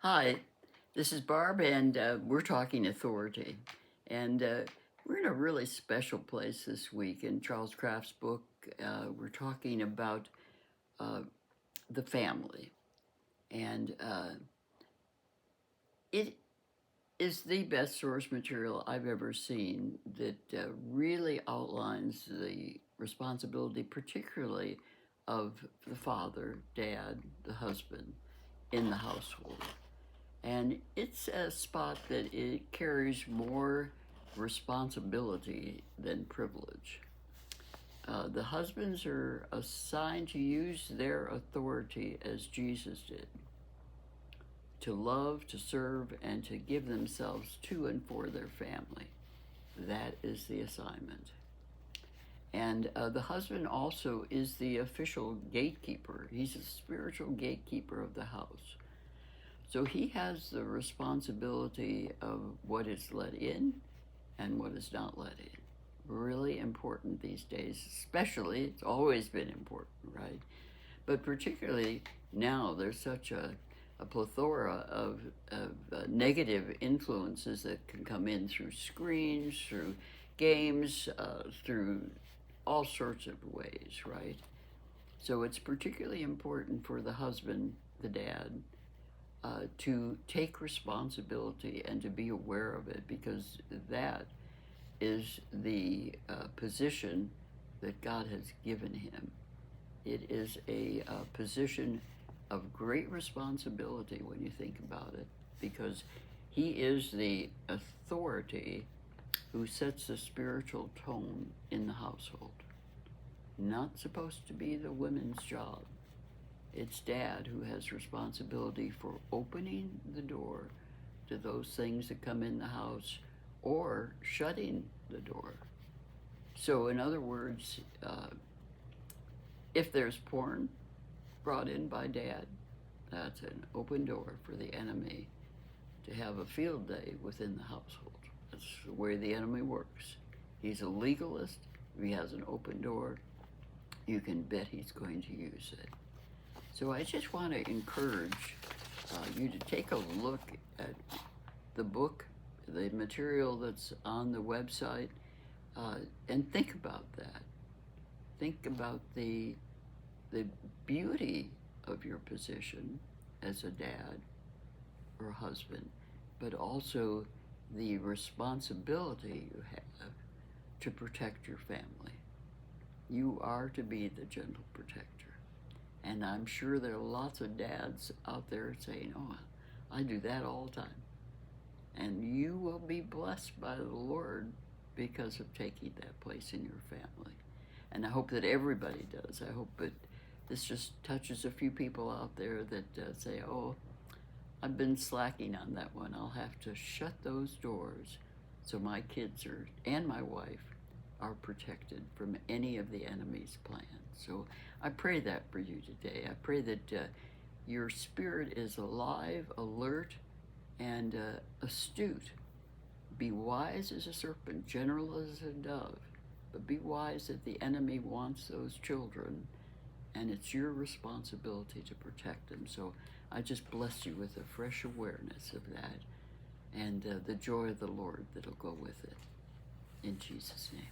Hi, this is Barb, and we're talking authority. And we're in a really special place this week in Charles Kraft's book. We're talking about uh, the family. And it is the best source material I've ever seen that really outlines the responsibility, particularly of the father, dad, the husband in the household. And it's a spot that it carries more responsibility than privilege. The husbands are assigned to use their authority as Jesus did, to love, to serve, and to give themselves to and for their family. That is the assignment. And the husband also is the official gatekeeper. He's a spiritual gatekeeper of the house. So he has the responsibility of what is let in and what is not let in. Really important these days, especially, it's always been important, right? But particularly now, there's such a plethora of negative influences that can come in through screens, through games, through all sorts of ways, right? So it's particularly important for the husband, the dad, to take responsibility and to be aware of it, because that is the position that God has given him. It is a position of great responsibility when you think about it, because he is the authority who sets the spiritual tone in the household. Not supposed to be the women's job. It's dad who has responsibility for opening the door to those things that come in the house or shutting the door. So, in other words, if there's porn brought in by dad, that's an open door for the enemy to have a field day within the household. That's the way the enemy works. He's a legalist. If he has an open door, you can bet he's going to use it. So I just want to encourage you to take a look at the book, the material that's on the website, and think about that. Think about the beauty of your position as a dad or a husband, but also the responsibility you have to protect your family. You are to be the gentle protector. And I'm sure there are lots of dads out there saying, oh, I do that all the time. And you will be blessed by the Lord because of taking that place in your family. And I hope that everybody does. I hope that this just touches a few people out there that say, oh, I've been slacking on that one. I'll have to shut those doors so my kids and my wife are protected from any of the enemy's plans. So I pray that for you today. I pray that your spirit is alive, alert, and astute. Be wise as a serpent, gentle as a dove, but be wise that the enemy wants those children, and it's your responsibility to protect them. So I just bless you with a fresh awareness of that and the joy of the Lord that'll go with it. In Jesus' name.